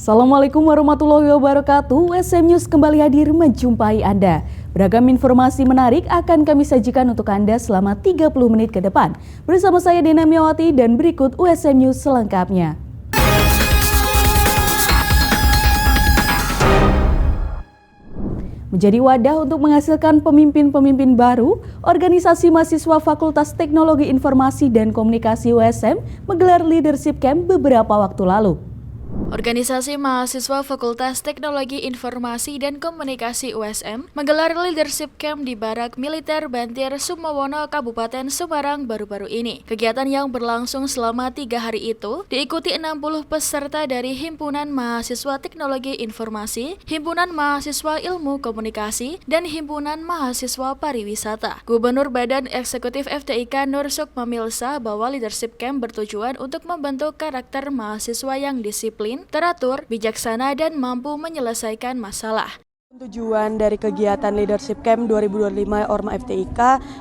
Assalamualaikum warahmatullahi wabarakatuh. USM News kembali hadir menjumpai Anda. Beragam informasi menarik akan kami sajikan untuk Anda selama 30 menit ke depan. Bersama saya Dena Miawati dan berikut USM News selengkapnya. Menjadi wadah untuk menghasilkan pemimpin-pemimpin baru, Organisasi Mahasiswa Fakultas Teknologi Informasi dan Komunikasi USM menggelar Leadership Camp beberapa waktu lalu. Organisasi Mahasiswa Fakultas Teknologi Informasi dan Komunikasi USM menggelar Leadership Camp di Barak Militer Bantir, Sumawono, Kabupaten Semarang baru-baru ini. Kegiatan yang berlangsung selama 3 hari itu diikuti 60 peserta dari Himpunan Mahasiswa Teknologi Informasi, Himpunan Mahasiswa Ilmu Komunikasi, dan Himpunan Mahasiswa Pariwisata. Gubernur Badan Eksekutif FTIK Nur Sukma Milsa bahwa Leadership Camp bertujuan untuk membentuk karakter mahasiswa yang disiplin, teratur, bijaksana, dan mampu menyelesaikan masalah. Tujuan dari kegiatan Leadership Camp 2025 Orma FTIK,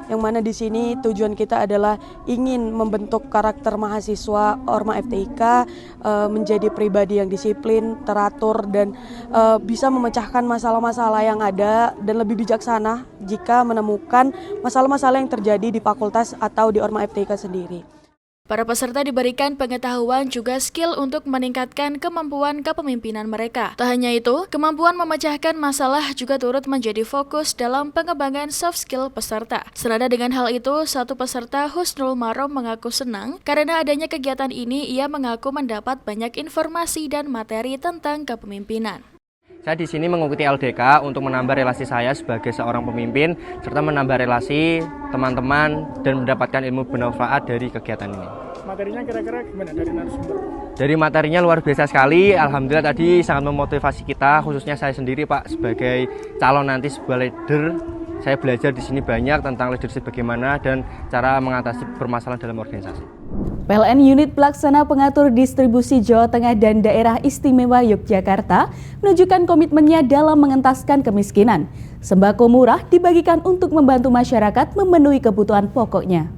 yang mana di sini tujuan kita adalah ingin membentuk karakter mahasiswa Orma FTIK menjadi pribadi yang disiplin, teratur, dan bisa memecahkan masalah-masalah yang ada dan lebih bijaksana jika menemukan masalah-masalah yang terjadi di fakultas atau di Orma FTIK sendiri. Para peserta diberikan pengetahuan juga skill untuk meningkatkan kemampuan kepemimpinan mereka. Tak hanya itu, kemampuan memecahkan masalah juga turut menjadi fokus dalam pengembangan soft skill peserta. Senada dengan hal itu, satu peserta Husnul Marom mengaku senang karena adanya kegiatan ini. Ia mengaku mendapat banyak informasi dan materi tentang kepemimpinan. Saya di sini mengikuti LDK untuk menambah relasi saya sebagai seorang pemimpin, serta menambah relasi teman-teman dan mendapatkan ilmu bermanfaat dari kegiatan ini. Materinya kira-kira gimana dari narasumber? Dari materinya luar biasa sekali, alhamdulillah tadi sangat memotivasi kita, khususnya saya sendiri Pak sebagai calon nanti sebuah leader. Saya belajar di sini banyak tentang leadership bagaimana dan cara mengatasi permasalahan dalam organisasi. PLN Unit Pelaksana Pengatur Distribusi Jawa Tengah dan Daerah Istimewa Yogyakarta menunjukkan komitmennya dalam mengentaskan kemiskinan. Sembako murah dibagikan untuk membantu masyarakat memenuhi kebutuhan pokoknya.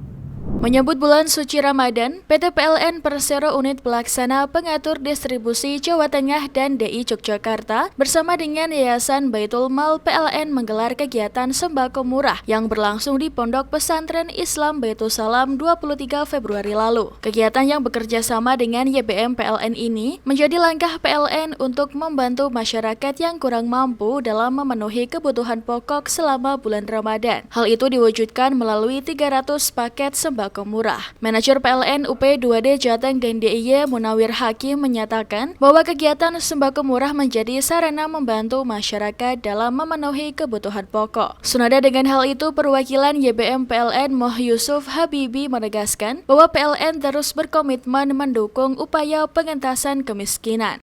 Menyambut bulan suci Ramadan, PT PLN Persero Unit Pelaksana Pengatur Distribusi Jawa Tengah dan DI Yogyakarta bersama dengan Yayasan Baitul Mal PLN menggelar kegiatan sembako murah yang berlangsung di Pondok Pesantren Islam Baitul Salam 23 Februari lalu. Kegiatan yang bekerja sama dengan YBM PLN ini menjadi langkah PLN untuk membantu masyarakat yang kurang mampu dalam memenuhi kebutuhan pokok selama bulan Ramadan. Hal itu diwujudkan melalui 300 paket sembako murah. Manajer PLN UP2D Jateng dan DIY Munawir Hakim menyatakan bahwa kegiatan sembako murah menjadi sarana membantu masyarakat dalam memenuhi kebutuhan pokok. Senada dengan hal itu, perwakilan YBM PLN Moh Yusuf Habibi menegaskan bahwa PLN terus berkomitmen mendukung upaya pengentasan kemiskinan.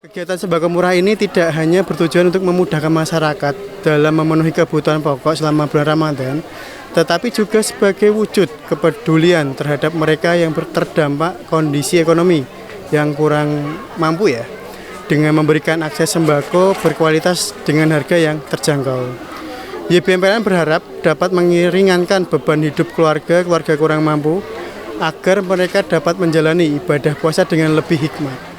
Kegiatan sembako murah ini tidak hanya bertujuan untuk memudahkan masyarakat dalam memenuhi kebutuhan pokok selama bulan Ramadan, tetapi juga sebagai wujud kepedulian terhadap mereka yang terdampak kondisi ekonomi yang kurang mampu dengan memberikan akses sembako berkualitas dengan harga yang terjangkau. YBM PLN berharap dapat meringankan beban hidup keluarga kurang mampu agar mereka dapat menjalani ibadah puasa dengan lebih hikmat.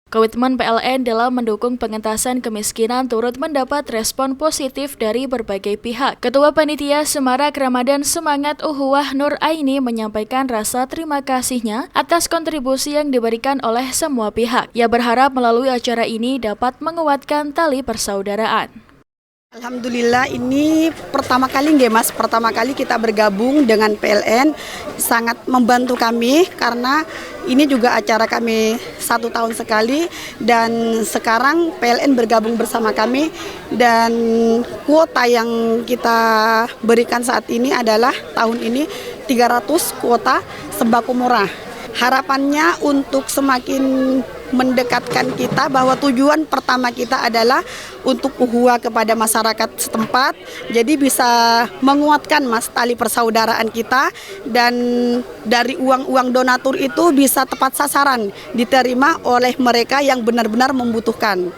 Komitmen PLN dalam mendukung pengentasan kemiskinan turut mendapat respon positif dari berbagai pihak. Ketua Panitia Semarak Ramadan Semangat Uhuwah Nur Aini menyampaikan rasa terima kasihnya atas kontribusi yang diberikan oleh semua pihak. Ia berharap melalui acara ini dapat menguatkan tali persaudaraan. Alhamdulillah, ini pertama kali kita bergabung dengan PLN, sangat membantu kami karena ini juga acara kami 1 tahun sekali dan sekarang PLN bergabung bersama kami dan kuota yang kita berikan saat ini adalah tahun ini 300 kuota sembako murah. Harapannya untuk semakin mendekatkan kita bahwa tujuan pertama kita adalah untuk uhuwah kepada masyarakat setempat, jadi bisa menguatkan tali persaudaraan kita dan dari uang-uang donatur itu bisa tepat sasaran diterima oleh mereka yang benar-benar membutuhkan.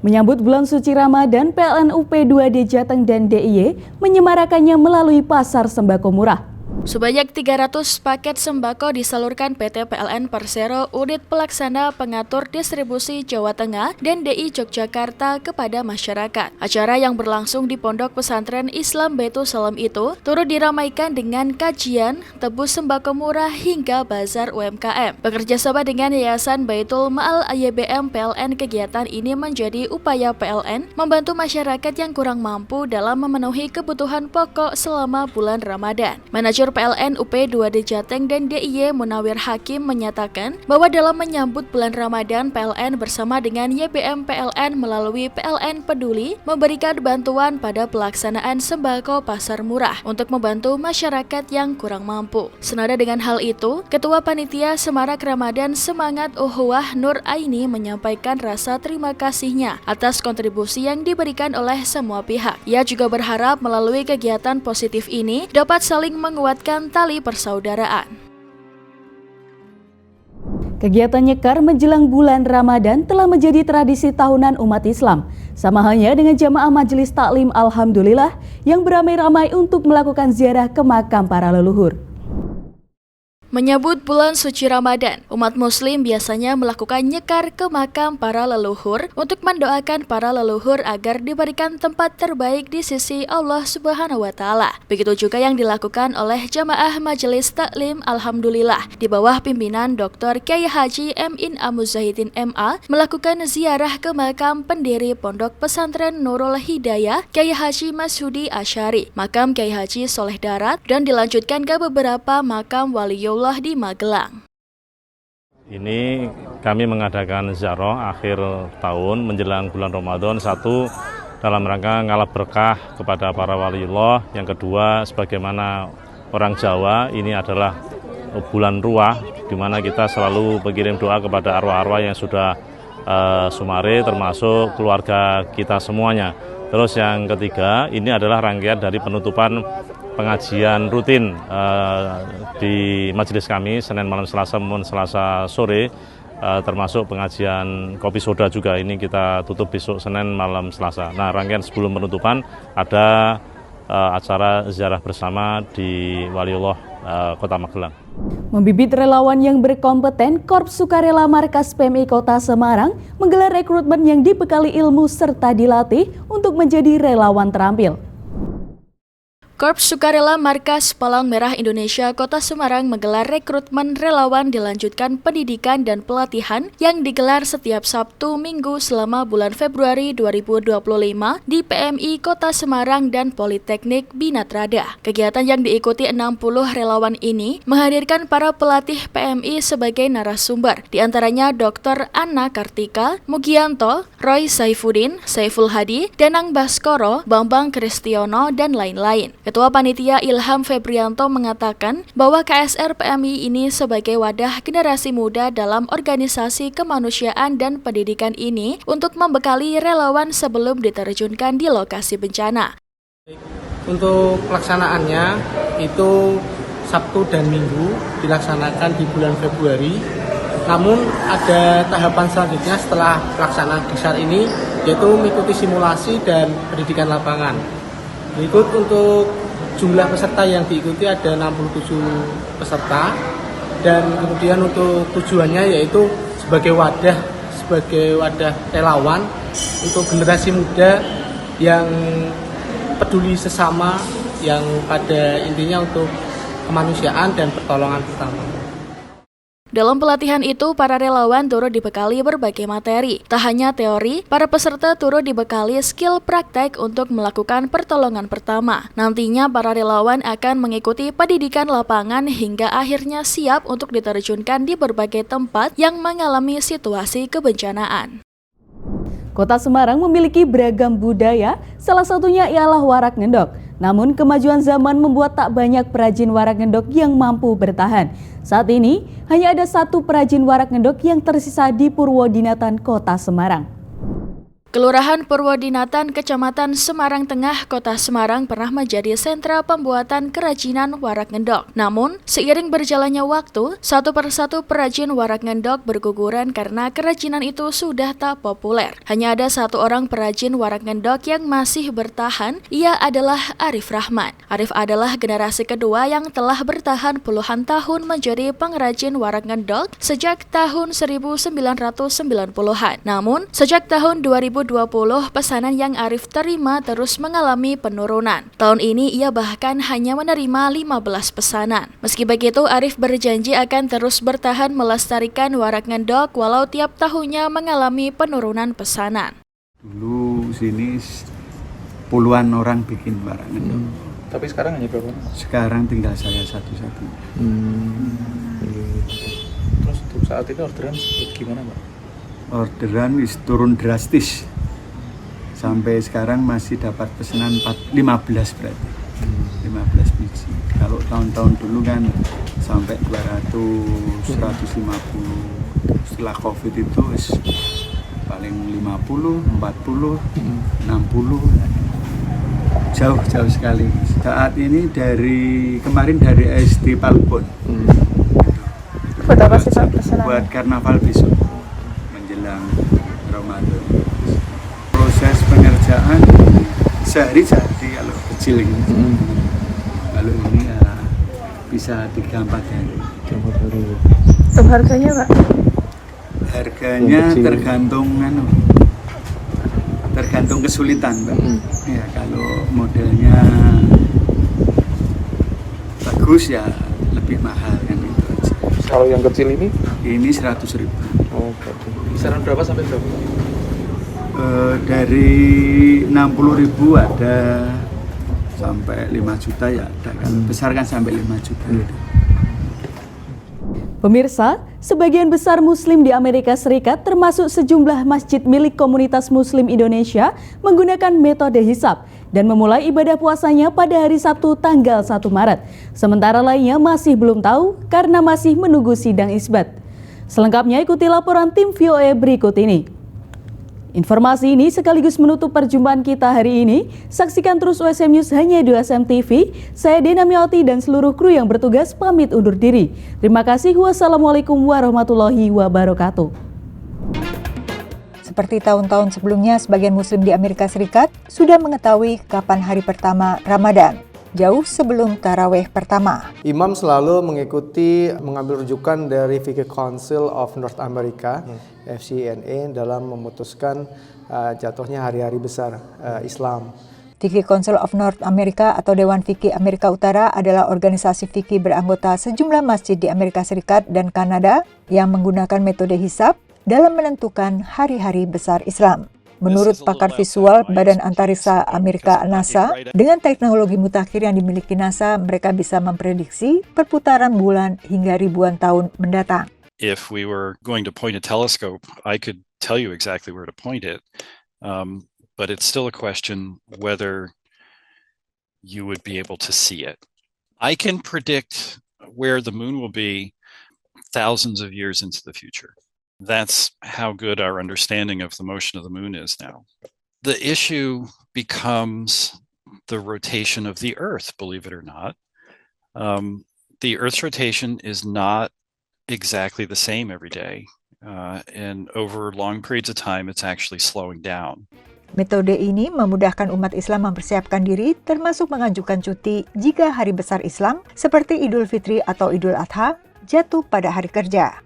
Menyambut bulan suci Ramadan, PLN UP2D Jateng dan DIY menyemarakannya melalui pasar sembako murah. Sebanyak 300 paket sembako disalurkan PT PLN Persero Unit Pelaksana Pengatur Distribusi Jawa Tengah dan DI Yogyakarta kepada masyarakat. Acara yang berlangsung di Pondok Pesantren Islam Baitul Salam itu turut diramaikan dengan kajian, tebus sembako murah hingga bazar UMKM. Bekerja sama dengan Yayasan Baitul Ma'al YBM PLN, kegiatan ini menjadi upaya PLN membantu masyarakat yang kurang mampu dalam memenuhi kebutuhan pokok selama bulan Ramadan. Manajer PLN UP2D Jateng dan DIY Munawir Hakim menyatakan bahwa dalam menyambut bulan Ramadan, PLN bersama dengan YBM PLN melalui PLN Peduli memberikan bantuan pada pelaksanaan sembako pasar murah untuk membantu masyarakat yang kurang mampu. Senada dengan hal itu, Ketua Panitia Semarak Ramadan Semangat Ukhuwah Nur Aini menyampaikan rasa terima kasihnya atas kontribusi yang diberikan oleh semua pihak. Ia juga berharap melalui kegiatan positif ini dapat saling menguatkan tali persaudaraan. Kegiatan nyekar menjelang bulan Ramadan telah menjadi tradisi tahunan umat Islam. Sama halnya dengan jamaah Majelis Taklim Alhamdulillah yang beramai-ramai untuk melakukan ziarah ke makam para leluhur. Menyambut bulan suci Ramadan, umat muslim biasanya melakukan nyekar ke makam para leluhur untuk mendoakan para leluhur agar diberikan tempat terbaik di sisi Allah Subhanahu wa taala. Begitu juga yang dilakukan oleh jamaah Majelis Taklim Alhamdulillah di bawah pimpinan Dr. Kyai Haji M. In Amuzahidin MA melakukan ziarah ke makam pendiri Pondok Pesantren Nurul Hidayah Kyai Haji Masudi Asyari, makam Kyai Haji Soleh Darat, dan dilanjutkan ke beberapa makam waliullah di Magelang. Ini kami mengadakan ziarah akhir tahun menjelang bulan Ramadan, satu dalam rangka ngalap berkah kepada para waliullah, yang kedua sebagaimana orang Jawa ini adalah bulan ruah di mana kita selalu mengirim doa kepada arwah-arwah yang sudah sumare, termasuk keluarga kita semuanya. Terus yang ketiga, ini adalah rangkaian dari penutupan pengajian rutin di majelis kami Senin malam, Selasa maupun Selasa sore, termasuk pengajian kopi soda juga ini kita tutup besok Senin malam Selasa. Nah, rangkaian sebelum penutupan ada acara ziarah bersama di Waliullah Kota Magelang. Membibit relawan yang berkompeten, Korps Sukarela Markas PMI Kota Semarang menggelar rekrutmen yang dibekali ilmu serta dilatih untuk menjadi relawan terampil. Korps Sukarela Markas Palang Merah Indonesia Kota Semarang menggelar rekrutmen relawan dilanjutkan pendidikan dan pelatihan yang digelar setiap Sabtu Minggu selama bulan Februari 2025 di PMI Kota Semarang dan Politeknik Bina Trada. Kegiatan yang diikuti 60 relawan ini menghadirkan para pelatih PMI sebagai narasumber, di antaranya Dr. Anna Kartika, Mugianto, Roy Saifuddin, Saiful Hadi, Danang Baskoro, Bambang Kristiono, dan lain-lain. Ketua Panitia Ilham Febrianto mengatakan bahwa KSR PMI ini sebagai wadah generasi muda dalam organisasi kemanusiaan dan pendidikan ini untuk membekali relawan sebelum diterjunkan di lokasi bencana. Untuk pelaksanaannya itu Sabtu dan Minggu dilaksanakan di bulan Februari. Namun ada tahapan selanjutnya setelah pelaksanaan besar ini, yaitu mengikuti simulasi dan pendidikan lapangan. Berikut untuk jumlah peserta yang diikuti ada 67 peserta, dan kemudian untuk tujuannya yaitu sebagai wadah relawan untuk generasi muda yang peduli sesama, yang pada intinya untuk kemanusiaan dan pertolongan pertama. Dalam pelatihan itu, para relawan turut dibekali berbagai materi. Tak hanya teori, para peserta turut dibekali skill praktek untuk melakukan pertolongan pertama. Nantinya para relawan akan mengikuti pendidikan lapangan hingga akhirnya siap untuk diterjunkan di berbagai tempat yang mengalami situasi kebencanaan. Kota Semarang memiliki beragam budaya, salah satunya ialah warak ngendok. Namun kemajuan zaman membuat tak banyak perajin warak ngendok yang mampu bertahan. Saat ini hanya ada satu perajin warak ngendok yang tersisa di Purwodinatan, Kota Semarang. Kelurahan Purwodinatan, Kecamatan Semarang Tengah, Kota Semarang pernah menjadi sentra pembuatan kerajinan warak ngendok. Namun, seiring berjalannya waktu, satu persatu perajin warak ngendok berguguran karena kerajinan itu sudah tak populer. Hanya ada satu orang perajin warak ngendok yang masih bertahan, ia adalah Arif Rahman. Arif adalah generasi kedua yang telah bertahan puluhan tahun menjadi pengrajin warak ngendok sejak tahun 1990-an. Namun, sejak tahun 2020, pesanan yang Arif terima terus mengalami penurunan. Tahun ini ia bahkan hanya menerima 15 pesanan. Meski begitu, Arif berjanji akan terus bertahan melestarikan warak ngendok walau tiap tahunnya mengalami penurunan pesanan. Dulu sini puluhan orang bikin warak ngendok. Tapi sekarang hanya berapa? Sekarang tinggal saya satu-satu. Terus untuk saat ini orderan gimana, Pak? Orderan turun drastis. Sampai sekarang masih dapat pesanan 15 berarti. 15 biji. Kalau tahun-tahun dulu kan sampai 200, 150. Setelah Covid itu paling 50, 40, 60. Jauh sekali. Saat ini kemarin dari SD Palpon. Buat apa sih Pak pesanan? Buat karnaval besok menjelang Ramadan. Proses pengerjaan sehari jadi kalau kecil gitu. Kalau ini ya bisa 3-4 hari. Untuk harganya Pak? Harganya tergantung kesulitan, Pak. Ya kalau modelnya bagus ya lebih mahal kan itu aja. Kalau yang kecil ini? Ini 100.000. Oh, kisaran berapa sampai berapa? Dari 60.000 ada sampai 5 juta ya ada. Kalau besar kan sampai 5 juta. Pemirsa, sebagian besar Muslim di Amerika Serikat termasuk sejumlah masjid milik komunitas Muslim Indonesia menggunakan metode hisab dan memulai ibadah puasanya pada hari Sabtu tanggal 1 Maret. Sementara lainnya masih belum tahu karena masih menunggu sidang isbat. Selengkapnya ikuti laporan tim VOA berikut ini. Informasi ini sekaligus menutup perjumpaan kita hari ini. Saksikan terus USM News hanya di USM TV. Saya Dena Mioti dan seluruh kru yang bertugas pamit undur diri. Terima kasih. Wassalamualaikum warahmatullahi wabarakatuh. Seperti tahun-tahun sebelumnya, sebagian Muslim di Amerika Serikat sudah mengetahui kapan hari pertama Ramadan, jauh sebelum tarawih pertama. Imam selalu mengambil rujukan dari Fiqh Council of North America, FCNA, dalam memutuskan jatuhnya hari-hari besar Islam. Fiqh Council of North America atau Dewan Fikih Amerika Utara adalah organisasi fikih beranggota sejumlah masjid di Amerika Serikat dan Kanada yang menggunakan metode hisab dalam menentukan hari-hari besar Islam. Menurut pakar visual Badan Antariksa Amerika NASA, dengan teknologi mutakhir yang dimiliki NASA, mereka bisa memprediksi perputaran bulan hingga ribuan tahun mendatang. If we were going to point a telescope, I could tell you exactly where to point it, but it's still a question whether you would be able to see it. I can predict where the moon will be thousands of years into the future. That's how good our understanding of the motion of the moon is now. The issue becomes the rotation of the Earth, believe it or not. The Earth's rotation is not exactly the same every day. And over long periods of time, it's actually slowing down. Metode ini memudahkan umat Islam mempersiapkan diri, termasuk mengajukan cuti jika hari besar Islam seperti Idul Fitri atau Idul Adha jatuh pada hari kerja.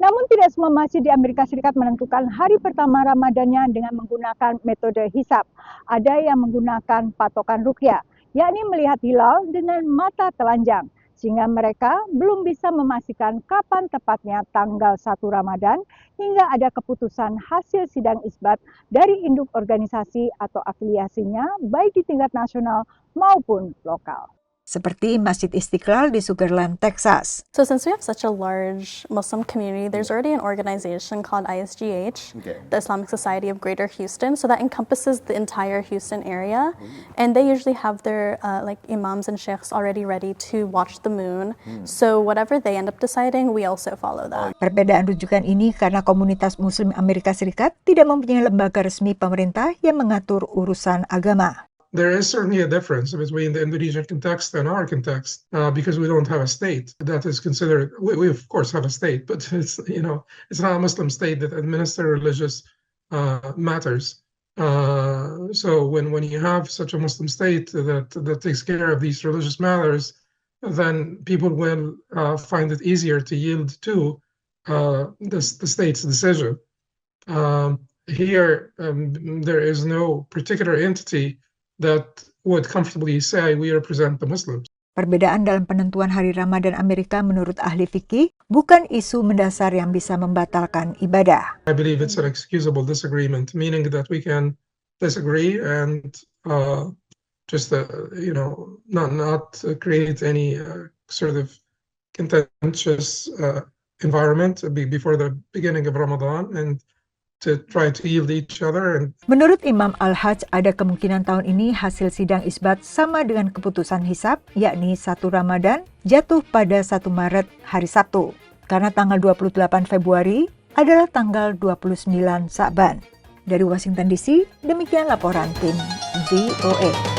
Namun tidak semua masjid di Amerika Serikat menentukan hari pertama Ramadannya dengan menggunakan metode hisab. Ada yang menggunakan patokan ruqyah, yakni melihat hilal dengan mata telanjang, sehingga mereka belum bisa memastikan kapan tepatnya tanggal 1 Ramadan hingga ada keputusan hasil sidang isbat dari induk organisasi atau afiliasinya baik di tingkat nasional maupun lokal. seperti Masjid Istiqlal di Sugar Land, Texas. So since we have such a large Muslim community, there's already an organization called ISGH, the Islamic Society of Greater Houston. So that encompasses the entire Houston area, and they usually have their like imams and sheikhs already ready to watch the moon. So whatever they end up deciding, we also follow that. Perbedaan rujukan ini karena komunitas Muslim Amerika Serikat tidak mempunyai lembaga resmi pemerintah yang mengatur urusan agama. There is certainly a difference between the Indonesian context and our context because we don't have a state that is considered. We of course have a state, but it's it's not a Muslim state that administers religious matters. So when you have such a Muslim state that takes care of these religious matters, then people will find it easier to yield to the state's decision. Here, there is no particular entity that would comfortably say we represent the Muslims. Perbedaan dalam penentuan hari Ramadan Amerika menurut ahli fikih bukan isu mendasar yang bisa membatalkan ibadah. I believe it's an excusable disagreement, meaning that we can disagree and not create any sort of contentious environment before the beginning of Ramadan and to try to yield each other. Menurut Imam Al-Hajj, ada kemungkinan tahun ini hasil sidang isbat sama dengan keputusan hisab, yakni 1 Ramadan jatuh pada 1 Maret hari Sabtu. Karena tanggal 28 Februari adalah tanggal 29 Sa'ban. Dari Washington DC, demikian laporan tim VOA.